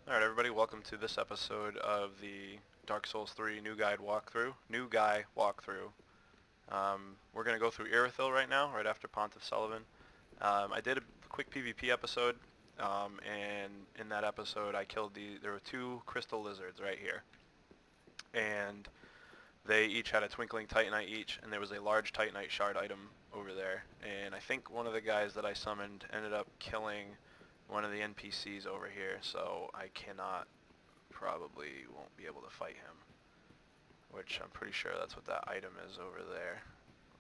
Alright everybody, welcome to this episode of the Dark Souls 3 New Guy walkthrough. We're going to go through Irithyll right now, right after Pontiffs. I did a quick PvP episode, and in that episode I killed there were two crystal lizards right here. And they each had a twinkling titanite each, and there was a large titanite shard item over there. And I think one of the guys that I summoned ended up killing one of the NPCs over here, so I probably won't be able to fight him. Which I'm pretty sure that's what that item is over there.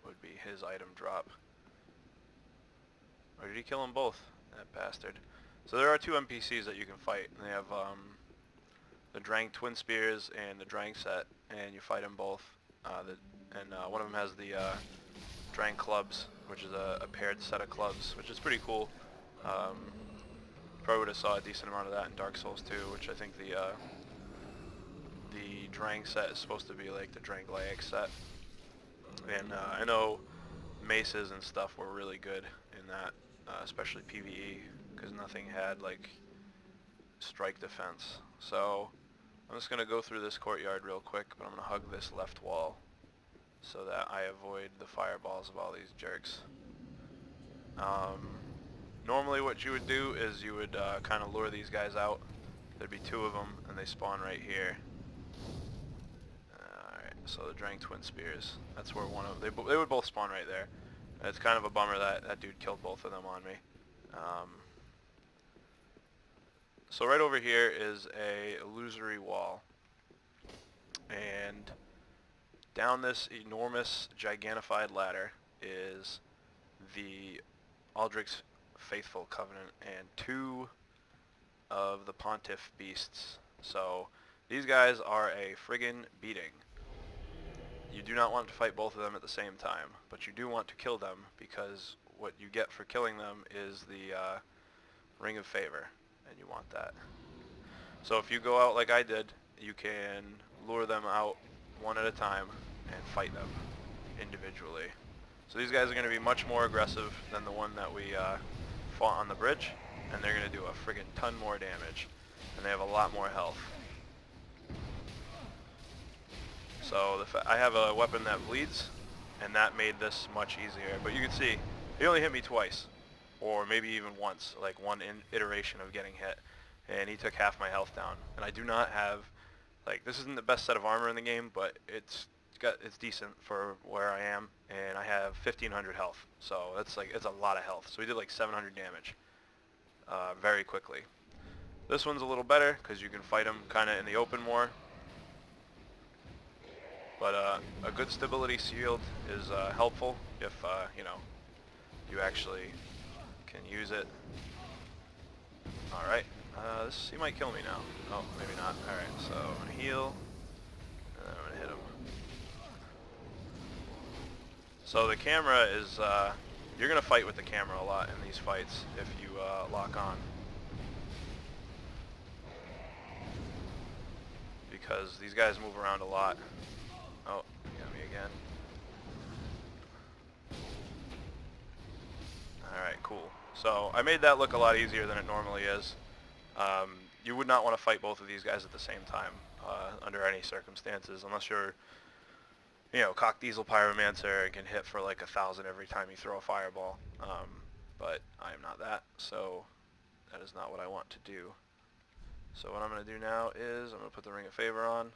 Would be his item drop. Or did he kill them both? That bastard. So there are two NPCs that you can fight. And they have the Drang twinspears and the Drang set, and you fight them both. One of them has the Drang clubs, which is a paired set of clubs, which is pretty cool. Probably would have saw a decent amount of that in Dark Souls 2, which I think the Drang set is supposed to be like the Drangleic set. And I know maces and stuff were really good in that, especially PvE, because nothing had like strike defense. So I'm just going to go through this courtyard real quick, but I'm going to hug this left wall so that I avoid the fireballs of all these jerks. Normally what you would do is you would kind of lure these guys out. There'd be two of them, and they spawn right here. Alright, so the Drang twinspears. That's where they would both spawn right there. It's kind of a bummer that that dude killed both of them on me. So right over here is a illusory wall. And down this enormous, gigantified ladder is the Aldrich's Faithful Covenant and two of the Pontiff beasts. So these guys are a friggin' beating. You do not want to fight both of them at the same time, but you do want to kill them, because what you get for killing them is the Ring of Favor, and you want that. So if you go out like I did, you can lure them out one at a time and fight them individually. So these guys are going to be much more aggressive than the one that we fought on the bridge, and they're going to do a friggin' ton more damage, and they have a lot more health. So I have a weapon that bleeds, and that made this much easier. But you can see, he only hit me twice, or maybe even once, like one iteration of getting hit, and he took half my health down. And I do not have, like, this isn't the best set of armor in the game, but it's decent for where I am, and I have 1500 health, so it's a lot of health. So we did like 700 damage very quickly. This one's a little better because you can fight him kind of in the open more, but a good stability shield is helpful if you know, you actually can use it. All right, he might kill me now. Oh, maybe not. All right, so I'm gonna heal. And I'm gonna hit him. So the camera is, you're going to fight with the camera a lot in these fights if you lock on. Because these guys move around a lot. Oh, he got me again. Alright, cool. So I made that look a lot easier than it normally is. You would not want to fight both of these guys at the same time under any circumstances, unless you're, you know, cock diesel pyromancer and can hit for like 1,000 every time you throw a fireball. But I am not that, so that is not what I want to do. So what I'm going to do now is I'm going to put the Ring of Favor on.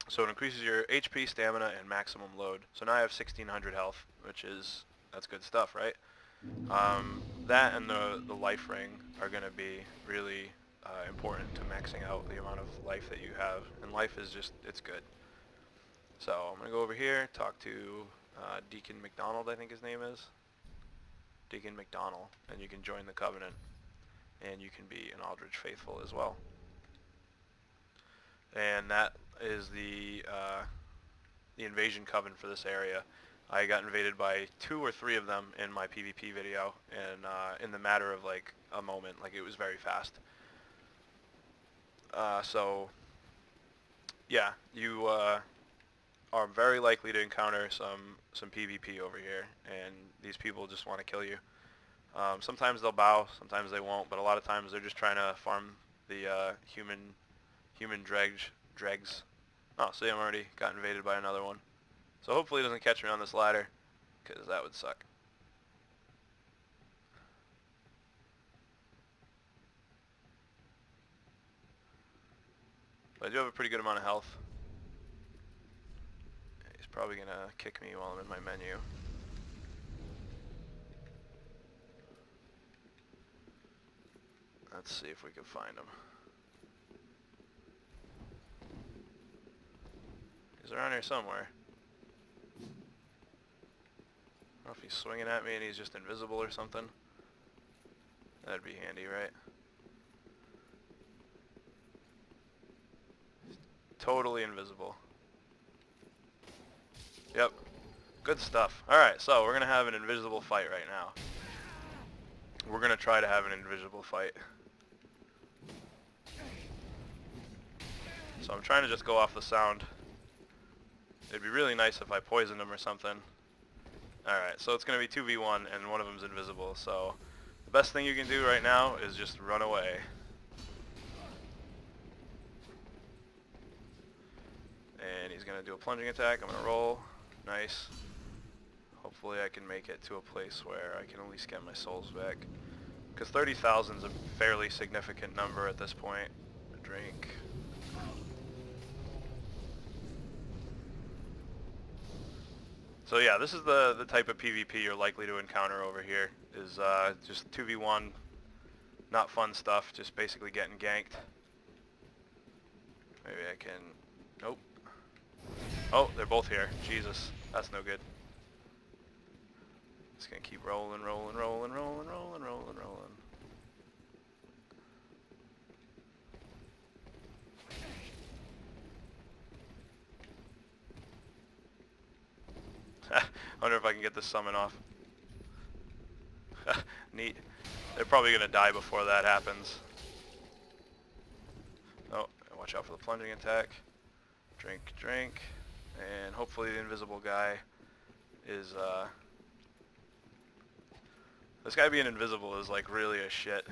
So it increases your HP, stamina, and maximum load. So now I have 1,600 health, that's good stuff, right? That and the life ring are going to be really important to maxing out the amount of life that you have. And life is just, it's good. So I'm going to go over here, talk to Deacon McDonald, I think his name is. Deacon McDonald, and you can join the Covenant, and you can be an Aldrich Faithful as well. And that is the invasion coven for this area. I got invaded by 2 or 3 of them in my PvP video, and in the matter of like a moment, like it was very fast. So yeah, you are very likely to encounter some PvP over here, and these people just want to kill you. Sometimes they'll bow, sometimes they won't, but a lot of times they're just trying to farm the human dregs. Oh, see, I'm already got invaded by another one. So hopefully it doesn't catch me on this ladder, because that would suck. But I do have a pretty good amount of health. He's probably going to kick me while I'm in my menu. Let's see if we can find him. He's around here somewhere. I don't know if he's swinging at me and he's just invisible or something. That'd be handy, right? Totally invisible. Yep. Good stuff. Alright, so we're going to have an invisible fight right now. We're going to try to have an invisible fight. So I'm trying to just go off the sound. It'd be really nice if I poisoned him or something. Alright, so it's going to be 2v1 and one of them's invisible. So the best thing you can do right now is just run away. And he's going to do a plunging attack. I'm going to roll. Nice. Hopefully I can make it to a place where I can at least get my souls back. Because 30,000 is a fairly significant number at this point. A drink. So yeah, this is the type of PvP you're likely to encounter over here. Is just 2v1, not fun stuff, just basically getting ganked. Maybe I can... Nope. Oh, they're both here. Jesus, that's no good. Just gonna keep rolling. I wonder if I can get this summon off. Neat. They're probably gonna die before that happens. Oh, watch out for the plunging attack. Drink. And hopefully the invisible guy is, this guy being invisible is like really a shit.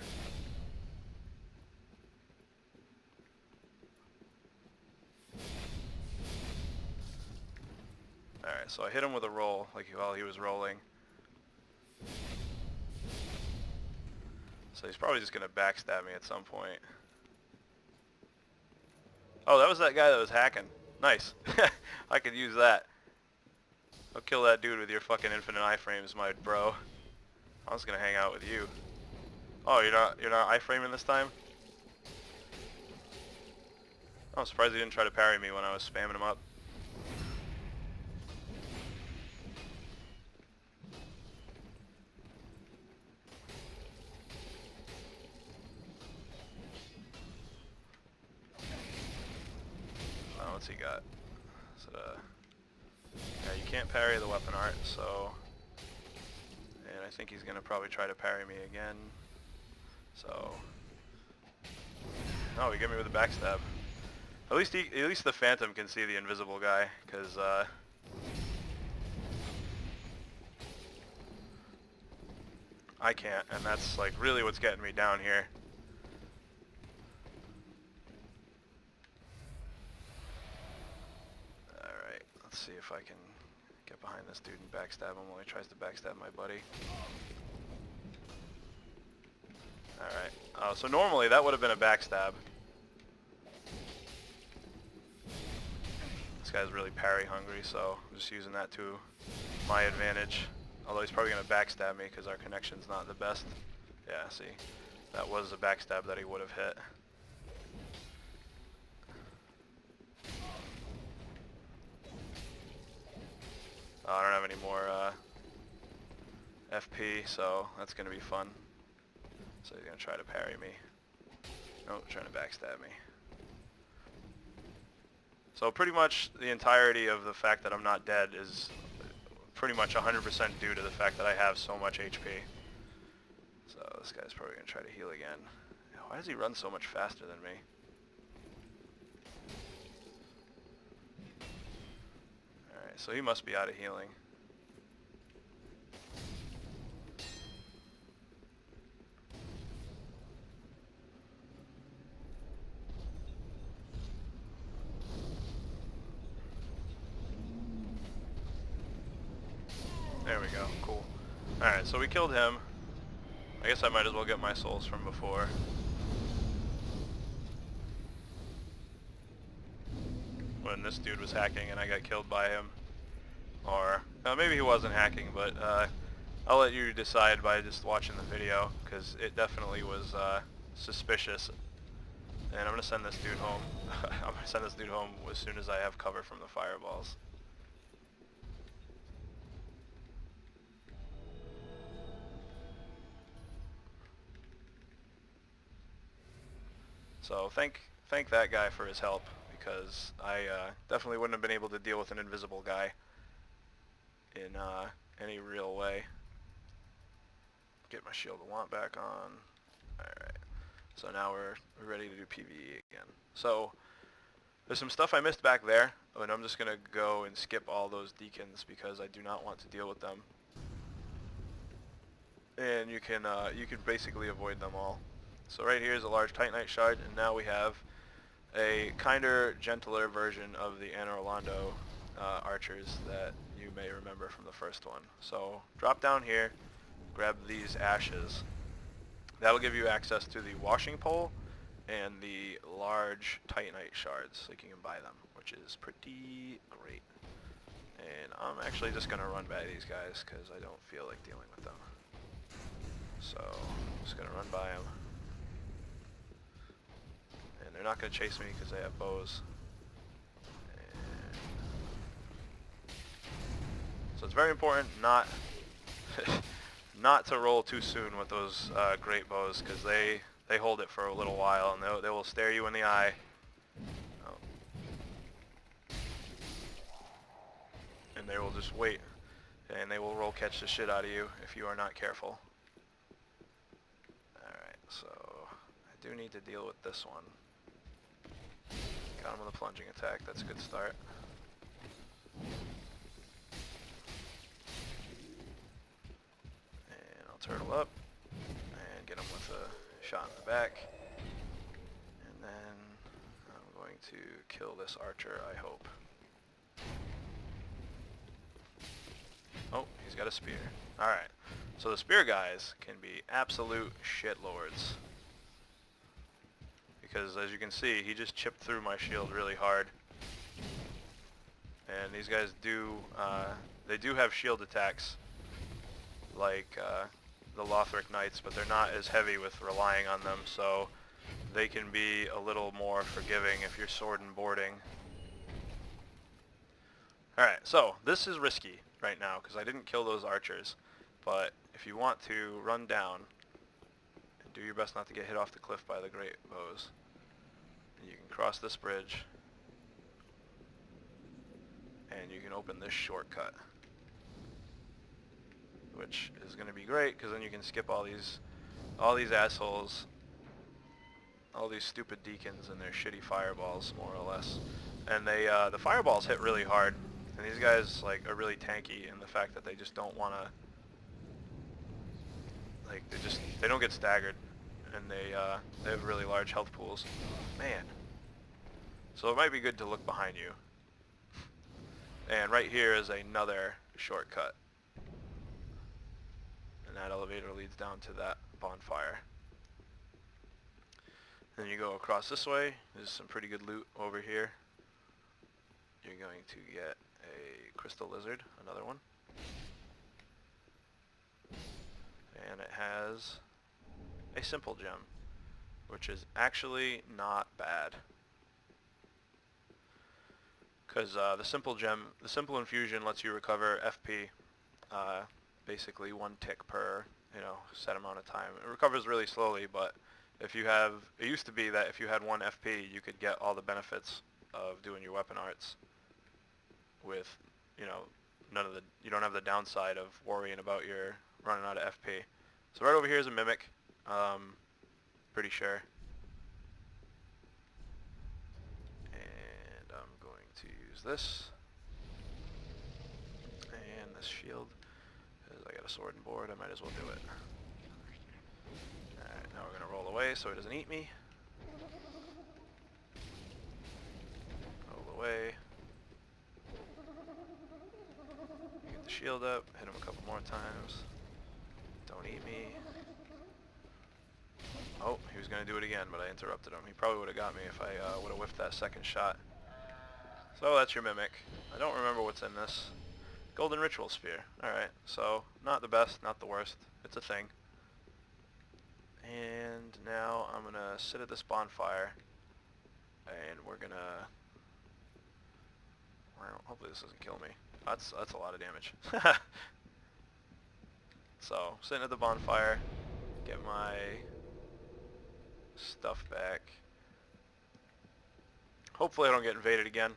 Alright, so I hit him with a roll, like while he was rolling. So he's probably just gonna backstab me at some point. Oh, that was that guy that was hacking. Nice. I could use that. I'll kill that dude with your fucking infinite iframes, my bro. I was gonna hang out with you. Oh, you're not iframing this time? I'm surprised he didn't try to parry me when I was spamming him up. Oh, what's he got? Yeah, you can't parry the weapon art, so... And I think he's gonna probably try to parry me again. So... No, he got me with a backstab. At least the Phantom can see the invisible guy, because I can't, and that's like really what's getting me down here. Alright, let's see if I can get behind this dude and backstab him while he tries to backstab my buddy. Alright, so normally that would have been a backstab. This guy's really parry hungry, so I'm just using that to my advantage. Although he's probably going to backstab me because our connection's not the best. Yeah, see, that was a backstab that he would have hit. Oh, I don't have any more FP, so that's going to be fun. So he's going to try to parry me. Nope, trying to backstab me. So pretty much the entirety of the fact that I'm not dead is pretty much 100% due to the fact that I have so much HP. So this guy's probably going to try to heal again. Why does he run so much faster than me? Alright, so he must be out of healing. Alright, so we killed him. I guess I might as well get my souls from before. When this dude was hacking and I got killed by him. Or, maybe he wasn't hacking, but I'll let you decide by just watching the video, because it definitely was suspicious. And I'm going to send this dude home. I'm going to send this dude home as soon as I have cover from the fireballs. So thank that guy for his help, because I definitely wouldn't have been able to deal with an invisible guy in any real way. Get my shield of want back on. Alright. So now we're ready to do PvE again. So there's some stuff I missed back there, and I'm just going to go and skip all those deacons because I do not want to deal with them. And you can basically avoid them all. So right here is a large Titanite shard, and now we have a kinder, gentler version of the Anor londo archers that you may remember from the first one. So drop down here, grab these ashes. That'll give you access to the washing pole and the large Titanite shards, so you can buy them, which is pretty great. And I'm actually just going to run by these guys because I don't feel like dealing with them. So I'm just going to run by them. And they're not going to chase me because they have bows. And so it's very important not not to roll too soon with those great bows, because they hold it for a little while, and they will stare you in the eye. Oh. And they will just wait, and they will roll catch the shit out of you if you are not careful. Alright, so I do need to deal with this one. Got him with a plunging attack, that's a good start. And I'll turtle up and get him with a shot in the back. And then I'm going to kill this archer, I hope. Oh, he's got a spear. Alright, so the spear guys can be absolute shitlords. Because as you can see, he just chipped through my shield really hard. And these guys do, they do have shield attacks, like the Lothric Knights, but they're not as heavy with relying on them, so they can be a little more forgiving if you're sword and boarding. Alright, so this is risky right now, because I didn't kill those archers, but if you want to run down, and do your best not to get hit off the cliff by the great bows, you can cross this bridge, and you can open this shortcut, which is going to be great, because then you can skip all these assholes, all these stupid deacons and their shitty fireballs, more or less. And the fireballs hit really hard, and these guys like are really tanky in the fact that they just don't want to, like, they don't get staggered, and they have really large health pools. Man. So it might be good to look behind you. And right here is another shortcut. And that elevator leads down to that bonfire. Then you go across this way. There's some pretty good loot over here. You're going to get a crystal lizard, another one. And it has a simple gem, which is actually not bad. Because the simple infusion lets you recover FP, basically 1 tick per, set amount of time. It recovers really slowly, but if you have, it used to be that if you had 1 FP, you could get all the benefits of doing your weapon arts with, you don't have the downside of worrying about your running out of FP. So right over here is a mimic, pretty sure. And I'm going to use this and this shield, because I got a sword and board, I might as well do it. Alright, now we're going to roll away so he doesn't eat me. Roll away. Get the shield up, hit him a couple more times. eat me. Oh, he was going to do it again, but I interrupted him. He probably would have got me if I would have whiffed that second shot. So that's your mimic. I don't remember what's in this. Golden Ritual Spear. Alright, so not the best, not the worst. It's a thing. And now I'm going to sit at this bonfire, and we're going to... Hopefully this doesn't kill me. That's a lot of damage. So, sitting at the bonfire, get my stuff back. Hopefully I don't get invaded again.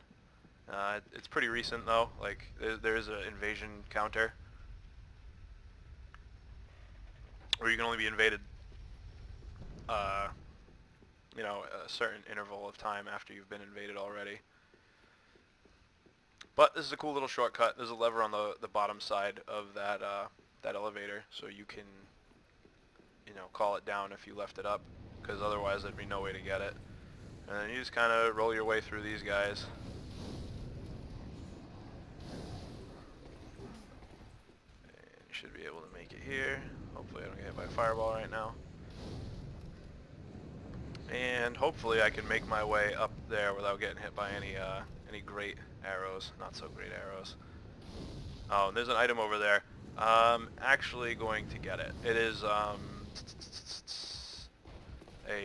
It's pretty recent though, like there is an invasion counter where you can only be invaded you know, a certain interval of time after you've been invaded already. But this is a cool little shortcut. There's a lever on the bottom side of that that elevator, so you can, you know, call it down if you left it up, because otherwise there'd be no way to get it. And then you just kind of roll your way through these guys. And you should be able to make it here. Hopefully I don't get hit by a fireball right now. And hopefully I can make my way up there without getting hit by any great arrows. Not so great arrows. Oh, and there's an item over there. I'm actually going to get it. It is a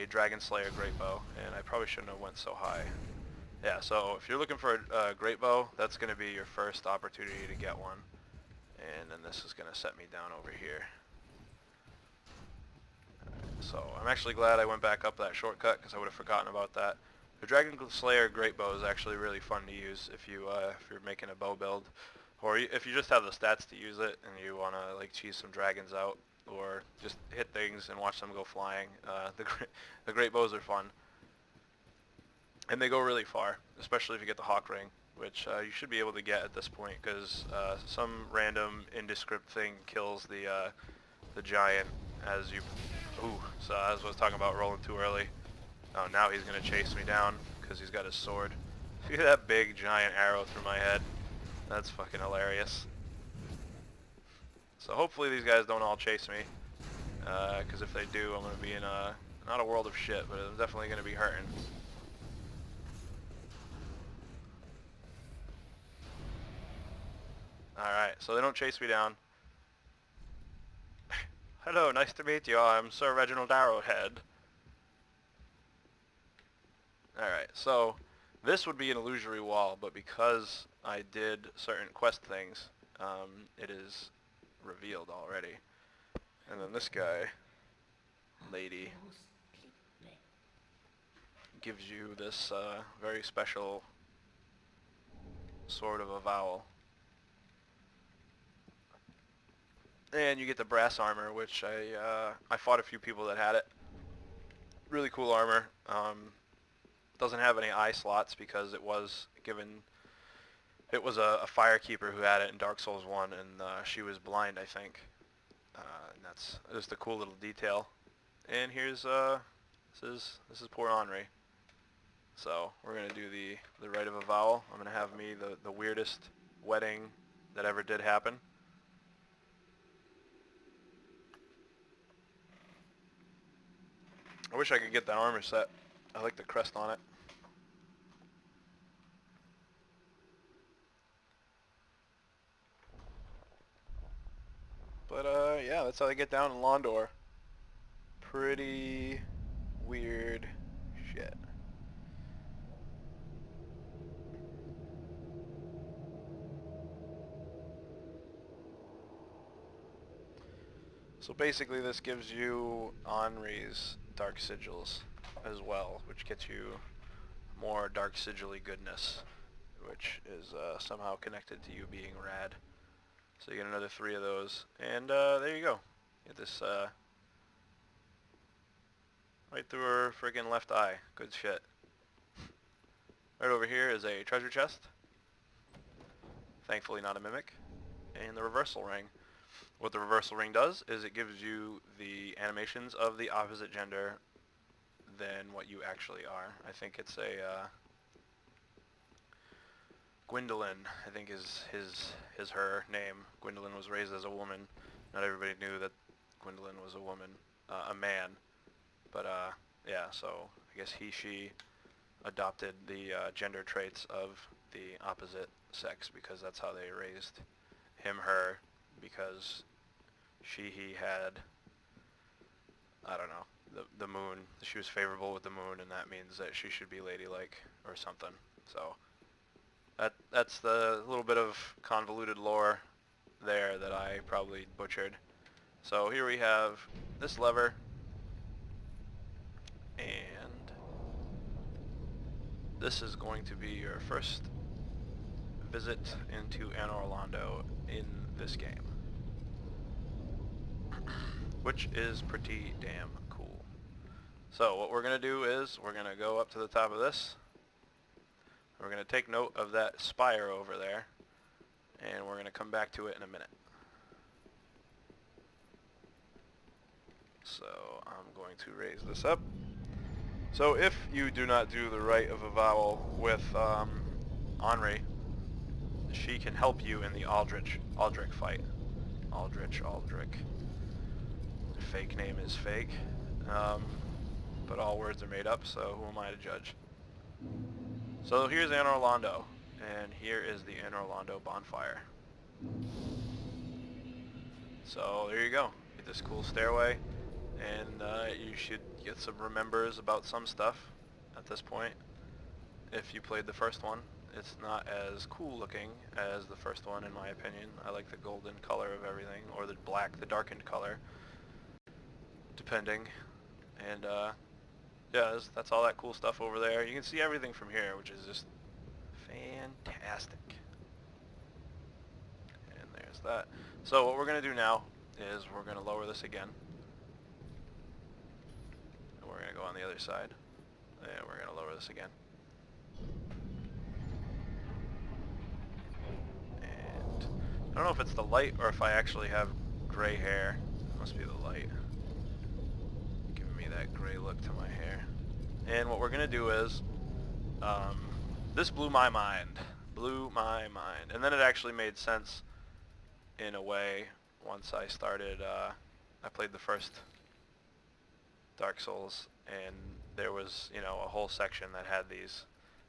Dragon Slayer Great Bow, and I probably shouldn't have went so high. Yeah, so if you're looking for a Great Bow, that's going to be your first opportunity to get one. And then this is going to set me down over here. So I'm actually glad I went back up that shortcut, because I would have forgotten about that. The Dragon Slayer Great Bow is actually really fun to use if you're making a bow build, or if you just have the stats to use it and you want to like cheese some dragons out, or just hit things and watch them go flying. The Great Bows are fun, and they go really far, especially if you get the Hawk Ring, which you should be able to get at this point, because some random indescript thing kills the giant as you... Ooh, so as I was talking about rolling too early. Oh, now he's going to chase me down because he's got his sword. See that big giant arrow through my head? That's fucking hilarious. So hopefully these guys don't all chase me, because if they do, I'm going to be in not a world of shit, but I'm definitely going to be hurting. Alright, so they don't chase me down. Hello, nice to meet you. I'm Sir Reginald Arrowhead. Alright, so this would be an illusory wall, but because I did certain quest things, it is revealed already. And then this guy, lady, gives you this very special sort of avowal. And you get the brass armor, which I fought a few people that had it. Really cool armor. Doesn't have any eye slots because it was given... It was a firekeeper who had it in Dark Souls 1, and she was blind, I think. And that's just a cool little detail. And here's this is poor Henri. So we're gonna do the rite of avowal. I'm gonna have me the weirdest wedding that ever did happen. I wish I could get that armor set. I like the crest on it. But yeah, that's how they get down in Londor. Pretty weird shit. So basically this gives you Henri's Dark Sigils as well, which gets you more Dark Sigil-y goodness, which is somehow connected to you being rad. So you get another 3 of those, and there you go. Get this right through her friggin' left eye. Good shit. Right over here is a treasure chest. Thankfully not a mimic. And the reversal ring. What the reversal ring does is it gives you the animations of the opposite gender than what you actually are. I think it's a Gwendolyn, I think is her name. Gwendolyn was raised as a woman. Not everybody knew that Gwendolyn was a woman, a man. But yeah, so I guess he, she adopted the gender traits of the opposite sex because that's how they raised him, her, because she, he had, I don't know, the moon. She was favorable with the moon, and that means that she should be ladylike or something. So that's the little bit of convoluted lore there that I probably butchered. So here we have this lever, and this is going to be your first visit into Anor Londo in this game, which is pretty damn cool. So what we're going to do is we're going to go up to the top of this. We're going to take note of that spire over there, and we're going to come back to it in a minute. So I'm going to raise this up. So if you do not do the rite of avowal with Henri, she can help you in the Aldrich fight. Aldrich. Fake name is fake. But all words are made up, so who am I to judge? So here's Anor Londo, and here is the Anor Londo Bonfire. So there you go. Get this cool stairway, and you should get some remembers about some stuff at this point. If you played the first one, it's not as cool looking as the first one in my opinion. I like the golden color of everything, or the black, the darkened color, depending. And yeah, that's all that cool stuff over there. You can see everything from here, which is just fantastic. And there's that. So what we're going to do now is we're going to lower this again. And we're going to go on the other side. And we're going to lower this again. And I don't know if it's the light or if I actually have gray hair. It must be the light. Giving me that gray look to my hair. And what we're going to do is, this blew my mind. And then it actually made sense in a way once I started, I played the first Dark Souls, and there was, you know, a whole section that had these.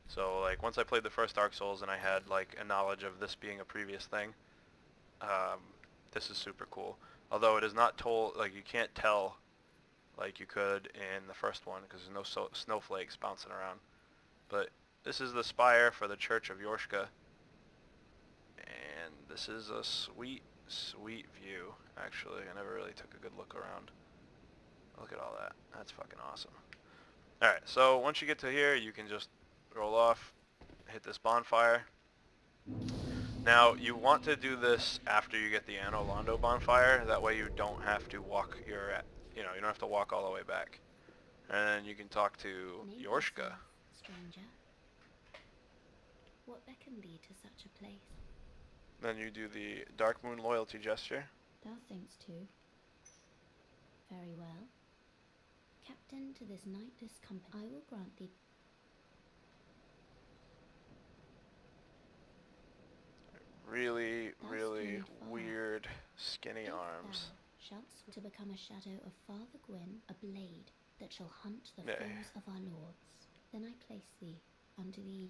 So like once I played the first Dark Souls and I had like a knowledge of this being a previous thing, this is super cool. Although it is not told, like you can't tell like you could in the first one because there's no snowflakes bouncing around. But this is the spire for the Church of Yorshka, and this is a sweet, sweet view. Actually, I never really took a good look around. Look at all that. That's fucking awesome. Alright, so once you get to here, you can just roll off, hit this bonfire. Now, you want to do this after you get the Anor Londo bonfire. That way you don't have to walk you don't have to walk all the way back. And then you can talk to Yorshka. Stranger, what beckoned thee to such a place? Then you do the Darkmoon loyalty gesture. Thou thinkst too. Very well. Captain to this knightless company, I will grant thee. Really, really weird, skinny arms. Thou shalt to become a shadow of Father Gwyn, a blade that shall hunt the foes of our lords. Then I place thee under the...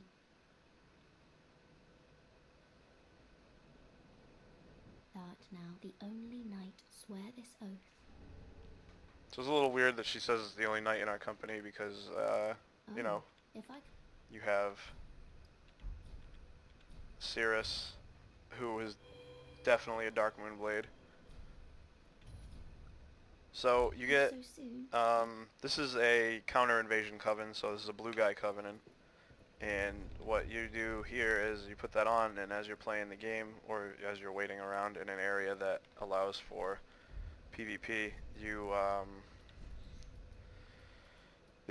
Thou'rt now the only knight, swear this oath. So it's a little weird that she says it's the only knight in our company because, you know, you have Cirrus, who is definitely a Darkmoon blade. So you get, this is a counter invasion coven, so this is a blue guy covenant. And what you do here is you put that on, and as you're playing the game, or as you're waiting around in an area that allows for PvP, you'll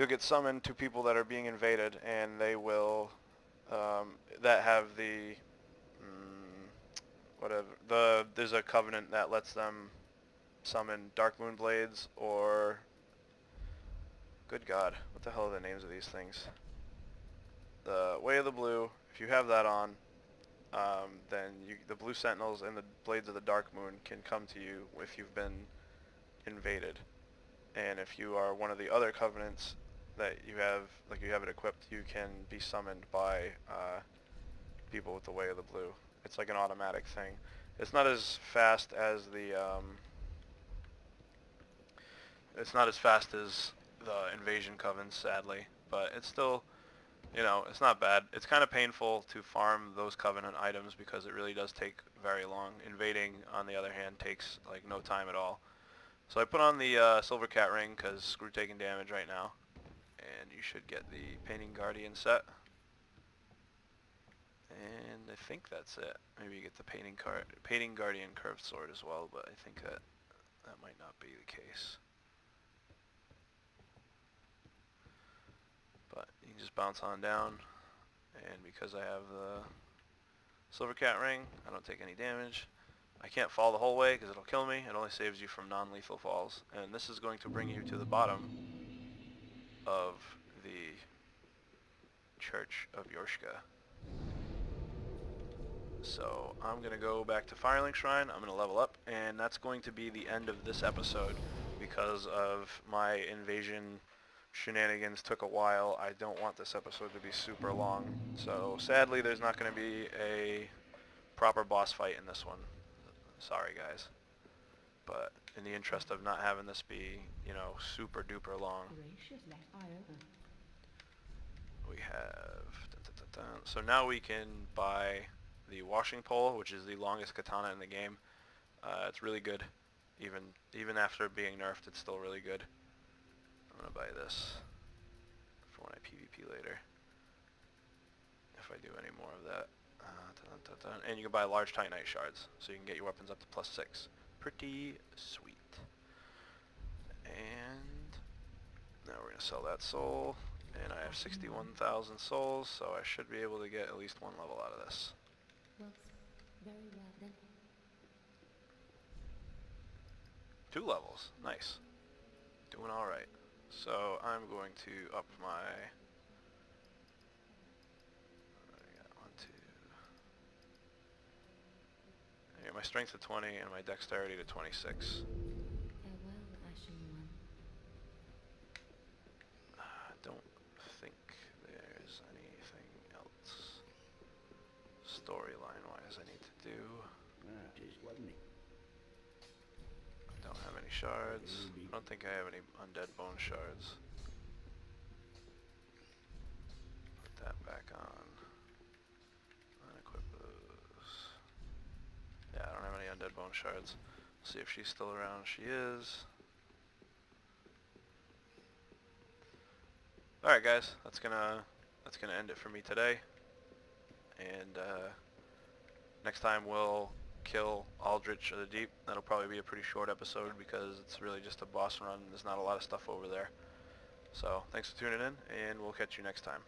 get summoned to people that are being invaded, and they will, that have the, there's a covenant that lets them summon Darkmoon blades, or, good God, what the hell are the names of these things? The Way of the Blue, if you have that on, then the Blue Sentinels and the Blades of the Darkmoon can come to you if you've been invaded. And if you are one of the other covenants that you have, like you have it equipped, you can be summoned by people with the Way of the Blue. It's like an automatic thing. It's not as fast as it's not as fast as the invasion covens, sadly, but it's still, you know, it's not bad. It's kind of painful to farm those covenant items because it really does take very long. Invading, on the other hand, takes like no time at all. So I put on the silver cat ring because screw taking damage right now, and you should get the painting guardian set. And I think that's it. Maybe you get the painting guardian curved sword as well, but I think that might not be the case. But you can just bounce on down, and because I have the silver cat ring, I don't take any damage. I can't fall the whole way because it'll kill me. It only saves you from non-lethal falls. And this is going to bring you to the bottom of the Church of Yorshka. So I'm going to go back to Firelink Shrine. I'm going to level up, and that's going to be the end of this episode because of my invasion shenanigans took a while. I don't want this episode to be super long. So sadly, there's not going to be a proper boss fight in this one. Sorry, guys. But in the interest of not having this be, you know, super duper long, we have... So now we can buy the washing pole, which is the longest katana in the game. It's really good. Even after being nerfed, it's still really good. I'm going to buy this for when I PvP later, if I do any more of that. And you can buy large Titanite shards, so you can get your weapons up to +6. Pretty sweet. And now we're going to sell that soul, and I have 61,000 souls, so I should be able to get at least one level out of this. Well, very well then. 2 levels. Nice. Doing alright. So I'm going to up my... my strength to 20 and my dexterity to 26. Farewell, Ashen One. I don't think there's anything else storyline-wise I need to do. I don't have any shards. I don't think I have any undead bone shards. Put that back on. Unequip those. Yeah, I don't have any undead bone shards. See if she's still around. She is. Alright guys, that's gonna end it for me today. And next time we'll kill Aldrich of the Deep. That'll probably be a pretty short episode because it's really just a boss run. There's not a lot of stuff over there. So thanks for tuning in, and we'll catch you next time.